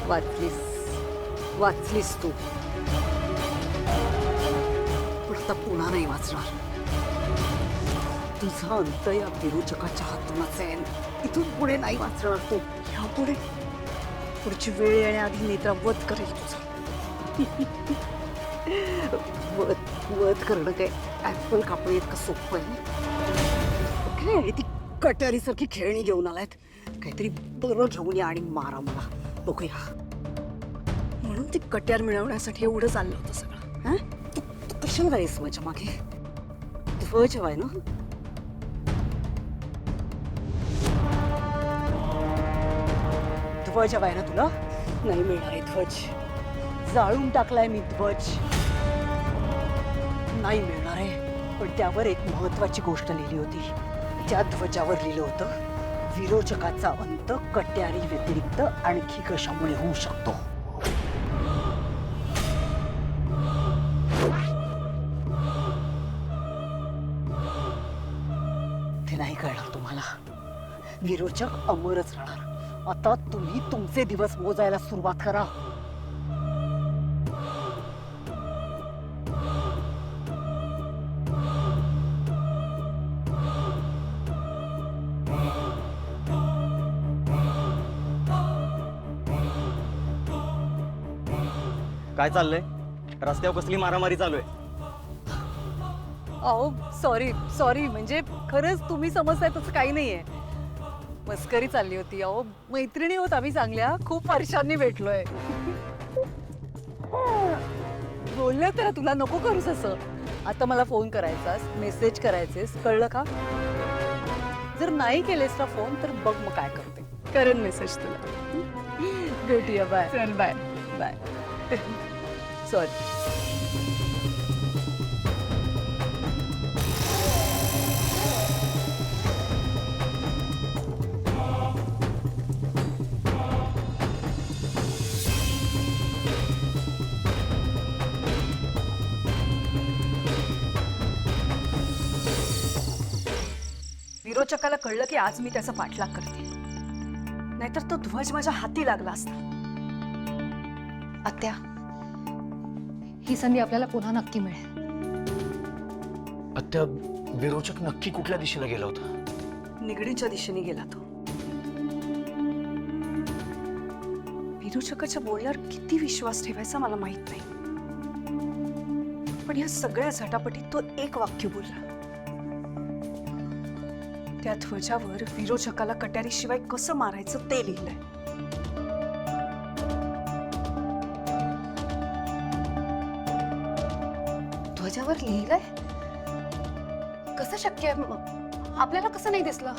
वाचलीस वाचलीस तू, पण आता पुन्हा नाही वाचणार. तुझा अंत या विरोचकाच्या हातूनच आहे. इथून पुढे नाही वाचणार तू. यापुढे पुढची वेळ येण्याआधी नेत्रा वध करेल तुझा. वध करणं काय ऍपल कापणं इतकं सोपं आहे? काय ती कटारीसारखी खेळणी घेऊन आलायत. काहीतरी बरं घेऊन या आणि मारा मला, बघूया. म्हणून ती कट्यार मिळवण्यासाठी एवढं चाललं होतं सगळं. हा, तू कशाला जाईस माझ्या मागे? ध्वज हवाय ना? ध्वज हवाय ना तुला? नाही मिळणार आहे ध्वज. जाळून टाकलाय मी ध्वज. नाही मिळणार आहे. पण त्यावर एक महत्वाची गोष्ट लिहिली होती. त्या ध्वजावर लिहिलं होतं, विरोचकाचा अंत कट्यारी व्यतिरिक्त आणखी कशामुळे होऊ शकतो. ते नाही कळणार तुम्हाला. विरोचक अमरच राहणार. आता तुम्ही तुमचे दिवस मोजायला सुरुवात करा. काय चाललंय? रस्त्यावर कसली मारामारी चालू आहे? अहो सॉरी सॉरी, म्हणजे खरंच तुम्ही समजताय तसं काही नाहीये. मस्करी चालली होती. अहो मैत्रिणी होत आम्ही चांगल्या, खूप वर्षांनी भेटलोय. बोललं तर तुला नको करूस असं. आता मला फोन करायचास, मेसेज करायचेस, कळलं का? जर नाही केलेस ना फोन तर बघ मग काय करते. करेन मेसेज तुला. भेटूया. बाय. चल बाय बाय. सॉरी. विरोचकाला कळलं की आज मी त्याचा पाठलाग करते, नाहीतर तो ध्वज माझ्या हाती लागला असता. आत्या, ही संधी आपल्याला पुन्हा नक्की मिळेल. आत्या, विरोचक नक्की कुठल्या दिशेला गेला होता? निगडीच्या दिशेने गेला तो. विरोचकाच्या बोलण्यावर किती विश्वास ठेवायचा मला माहित नाही, पण या सगळ्या झटापटीत तो एक वाक्य बोलला. त्या ध्वजावर विरोचकाला कट्यारीशिवाय कसं मारायचं ते लिहिलंय. ध्वजावर लिहिलंय? कसं शक्य आहे? आपल्याला कसं नाही दिसलं?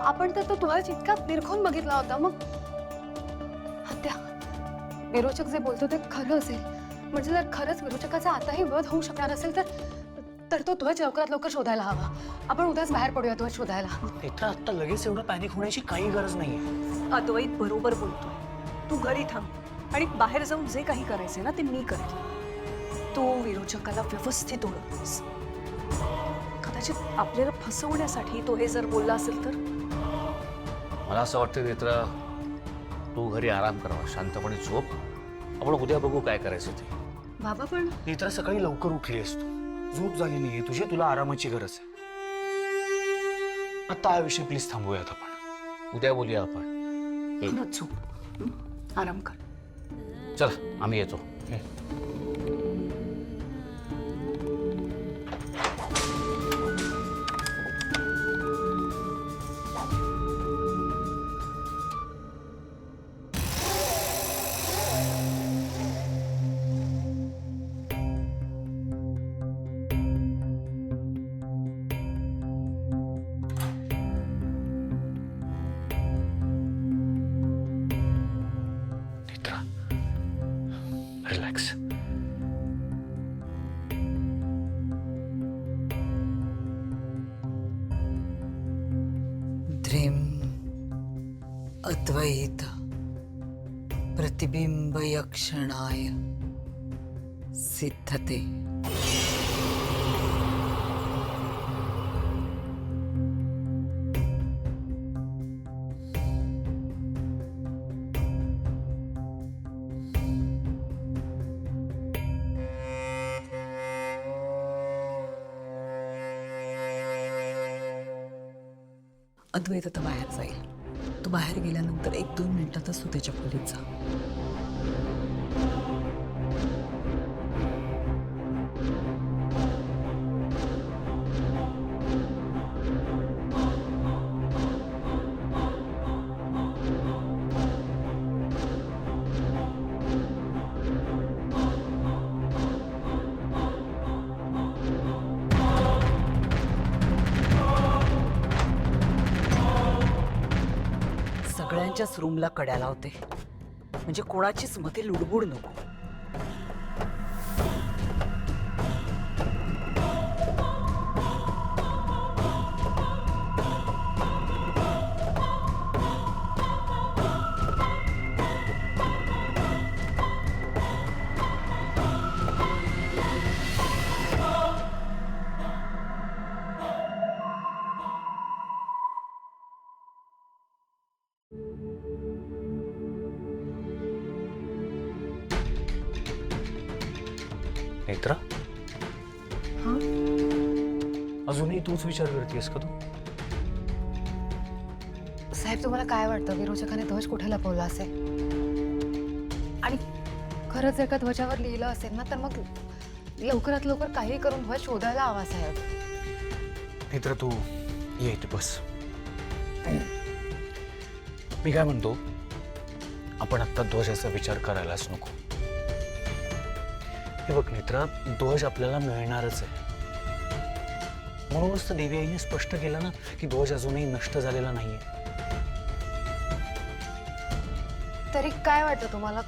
आपण तर तो ध्वज इतका निरखून बघितला होता. मग हत्या, विरोचक जे बोलतो ते खरं असेल. म्हणजे जर खरंच विरोचकाचा आताही वध होऊ शकणार असेल तर तो ध्वज लवकरात लवकर शोधायला हवा. आपण उद्याच बाहेर पडूया ध्वज शोधायला. नेत्रा, आता लगेच एवढं पॅनिक होण्याची काही गरज नाहीये. अद्वैत बरोबर बोलतोय. तू घरी थांब आणि बाहेर जाऊन जे काही करायचंय ना ते मी करेन. तू विरोचकाला व्यवस्थित ओळखतोस. कदाचित आपल्याला फसवण्यासाठी तो हे जर बोलला असेल तर. मला असं वाटतं नेत्रा, तू घरी आराम करावा, शांतपणे झोप. आपण उद्या बघू काय करायचं ते. बाबा पण नेत्रा, सकाळी लवकर उठली असतो, झोप झाली नाहीये तुझी, तुला आरामाची गरज आहे. आता हा विषय प्लीज थांबूयात. आपण उद्या बोलूया. आपण झोप, आराम कर. चल, आम्ही येतो. रिलॅक्स. ध्रीम अद्वैत प्रतिबिंब यक्षणाय सिद्धते. अद्वैत आता बाहेर जाईल. तो बाहेर गेल्यानंतर 1-2 मिनिटातच तू त्याच्या खोलीत जा. सगळ्यांच्याच रूमला कड्या लावते, म्हणजे कोणाचीच मध्ये लुडबुड नको. नेत्रा, अजूनही तूच विचार करतेस का तू? साहेब, तुम्हाला काय वाटतं विरोचकाने ध्वज कुठे लपवला असेल? आणि खरंच जर का ध्वजावर लिहिलं असेल ना, तर मग लवकरात लवकर काही करून ध्वज शोधायला हवा साहेब. नेत्रा, तू ये इथे बस. मी काय म्हणतो, आपण आत्ता ध्वजाचा विचार करायलाच नको. हे बघ नेत्रा, ध्वज आपल्याला मिळणारच आहे. म्हणूनच तर देवी आईने स्पष्ट केलं ना की ध्वज अजूनही नष्ट झालेला नाहीये. तरी काय वाटतं तुम्हाला,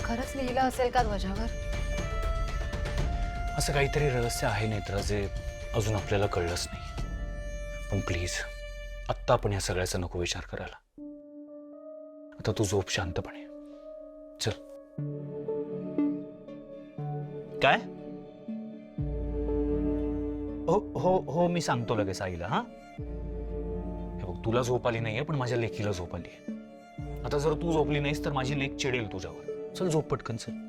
खरंच लिहिलं असेल का ध्वजावर? असं काहीतरी रहस्य आहे नेत्रा, जे अजून आपल्याला कळलंच नाही. पण प्लीज आत्ता आपण या सगळ्याचा नको विचार करायला. आता तू झोप शांतपणे. चल. काय? हो हो हो, मी सांगतो लगेच आईला. हा, हे बघ, तुला झोप आली नाहीये, पण माझ्या लेकीला झोप आली आहे. आता जर तू झोपली नाहीस तर माझी लेक चिडेल तुझ्यावर. चल झोप पटकन, चल.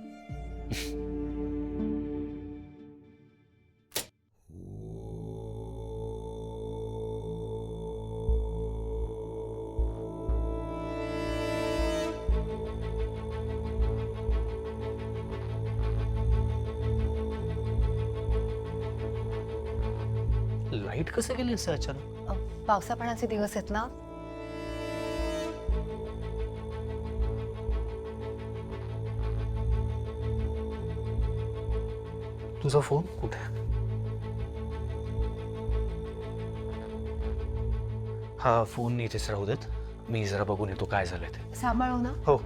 लाईट कसं गेली असं अचानक? पावसा पाण्याचे दिवस आहेत ना. तुझा फोन कुठे? हा फोन इथेच राहू देत, मी जरा बघून येतो काय झालंय ते. सांभाळू ना. हो.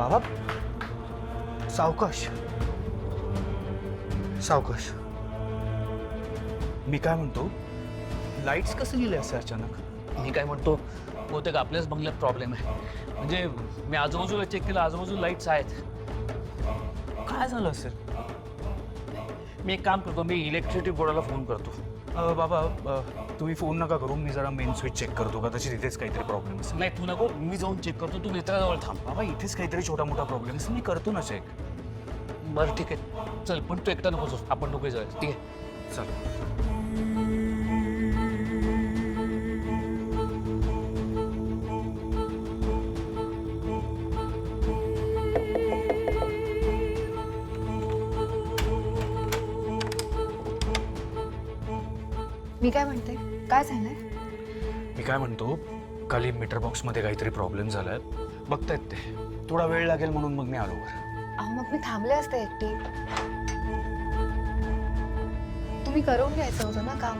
बाबा, सावकाश सावकाश. मी काय म्हणतो, लाईट्स कसं गेले असे अचानक? मी काय म्हणतो, बहुतेक आपल्याच बंगल्यात प्रॉब्लेम आहे. म्हणजे मी आजूबाजूला चेक केलं, आजूबाजूला लाईट्स आहेत. काय झालं असेल? मी एक काम करतो, मी इलेक्ट्रिसिटी बोर्डाला फोन करतो. बाबा, तुम्ही फोन नका करू, मी जरा मेन स्विच चेक करतो. कदाचित इथेच काहीतरी प्रॉब्लेम असेल. नाही, तू नको, मी जाऊन चेक करतो. तू मित्राजवळ थांब. बाबा, इथेच काहीतरी छोटा मोठा प्रॉब्लेम असेल, मी करतो ना चेक. बरं ठीक आहे, चल. पण तू एकटा नको जाऊ, आपण दोघे जाऊया. ठीक आहे, चल. मी काय म्हणते, काय झालंय? मी काय म्हणतो, खाली मीटर बॉक्समध्ये काहीतरी प्रॉब्लेम झालाय, बघतायत ते. थोडा वेळ लागेल म्हणून मग मी आलो वर. अहो, मग मी थांबले असते एकटी. तुम्ही करून घ्यायचं होतं ना काम.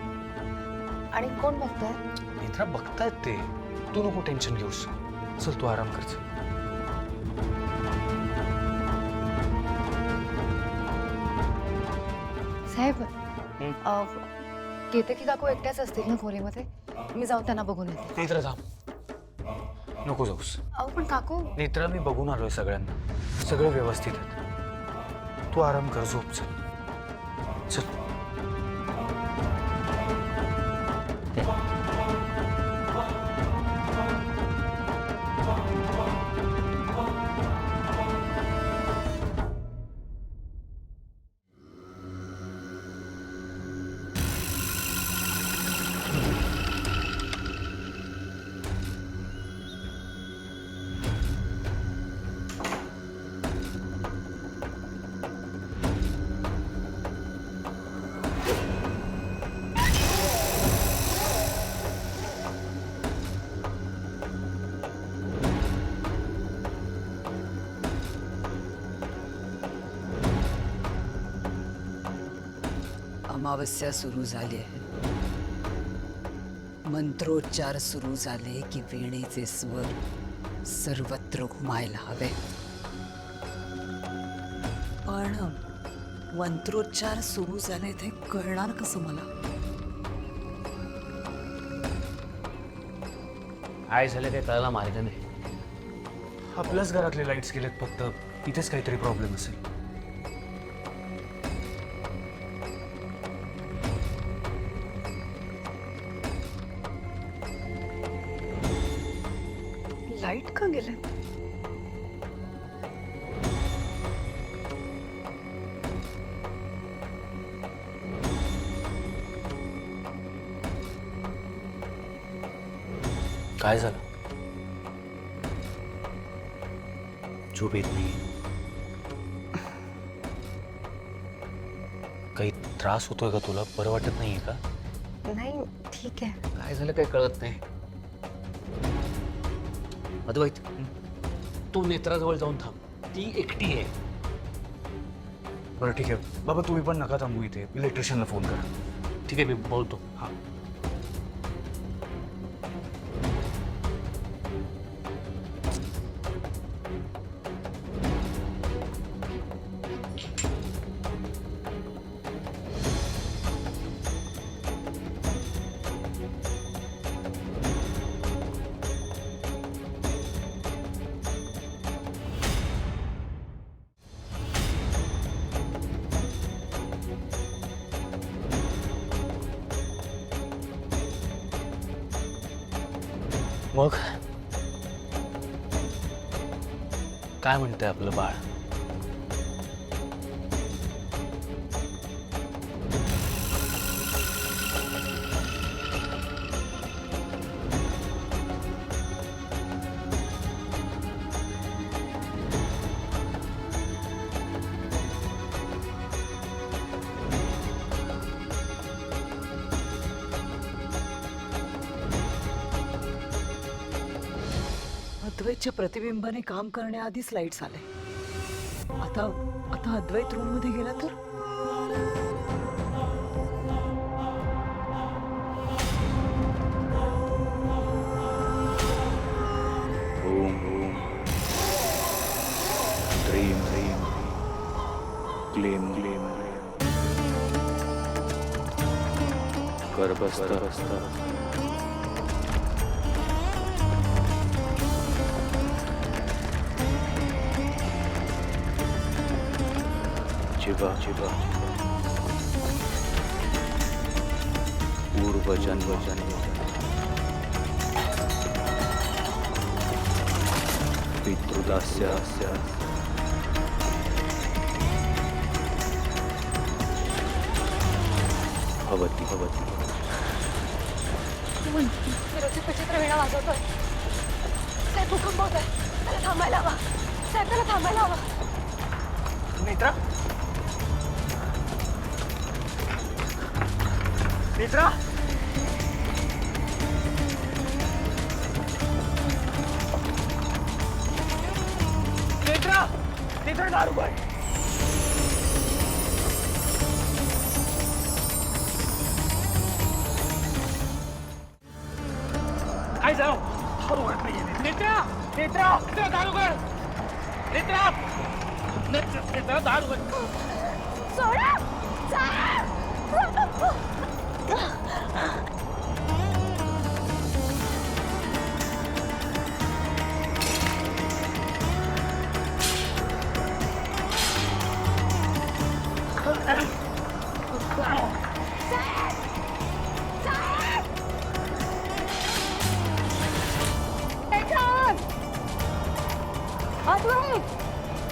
आणि कोण बघतंय? मित्रा बघतायत ते, तू नको टेन्शन घेऊस. चल तू आराम कर. साहेब, केतकी काकू एकट्याच असतील ना खोलीमध्ये? मी जाऊन त्यांना बघून येते. नेत्रा थांब, नको जाऊस. अहो पण काकू, नेत्रा, मी बघून आलोय सगळ्यांना, सगळं व्यवस्थित आहे. तू आराम कर, झोप. चल चल. अमावस्या सुरू झाली आहे. मंत्रोच्चार सुरू झाले की वेणेचे स्वर सर्वत्र घुमायला हवे. पण मंत्रोच्चार सुरू झाले ते कळणार कसं मला? काय झालं काय कळायला मार्ग नाही. आपल्याच घरातले लाईट्स गेलेत फक्त, इथेच काहीतरी प्रॉब्लेम असेल. लाईट का गेले? काय झालं? झोप येत नाही? काही त्रास होतोय का तुला? बरं वाटत नाहीये का? नाही ठीक आहे. काय झालं काय कळत नाही. अद्वैत, तू नेत्राजवळ जाऊन थांब. ती एकटी आहे. बरं ठीक आहे बाबा, तुम्ही पण नका थांबू इथे. इलेक्ट्रिशियनला फोन करा. ठीक आहे, मी बोलतो. हां. मग काय म्हणतंय आपलं बाळ? अद्वैतच्या प्रतिबिंबाने काम करण्याआधीच लाईट्स आले. आता आता अद्वैत रूम मध्ये गेला तर ओम ओम ह्रीं ह्रीं क्लीं क्लीं गर्भस्थ शिवा शिवा पूर्वजन्म पितृदास्य भवति भवति. विरोधी विचित्र वेळा वाजवतोय. साहेब भूकंप होतोय. त्याला थांबायला हवा. साहेब त्याला थांबायला हवा. नेत्रा नेत्रा नेत्रा नेत्रा दारू बाय. काय जाऊ दारू उघडत नाहीये. नेत्रा नेत्रा नेत्रा दारू उघड. नेत्रा नेत्रा दारू उघड. सोडा. साहेब.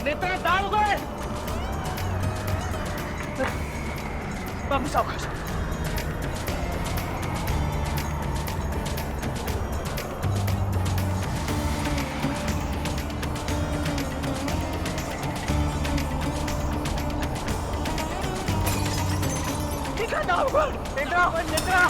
नेत्रा दार उघड. बाबू सावकाश. दार उघड. नेत्रा नेत्रा.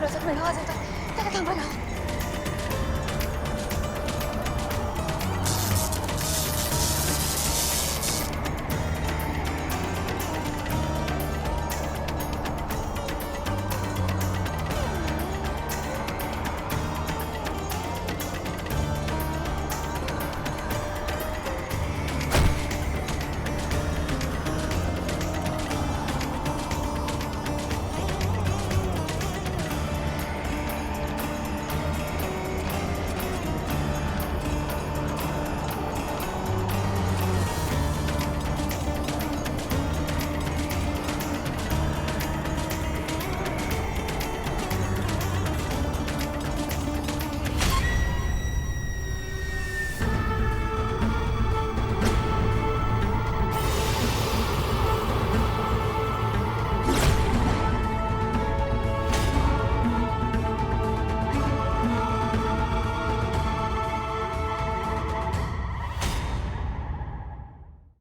रजत वेळ वाजवतात त्याला थांबा ना.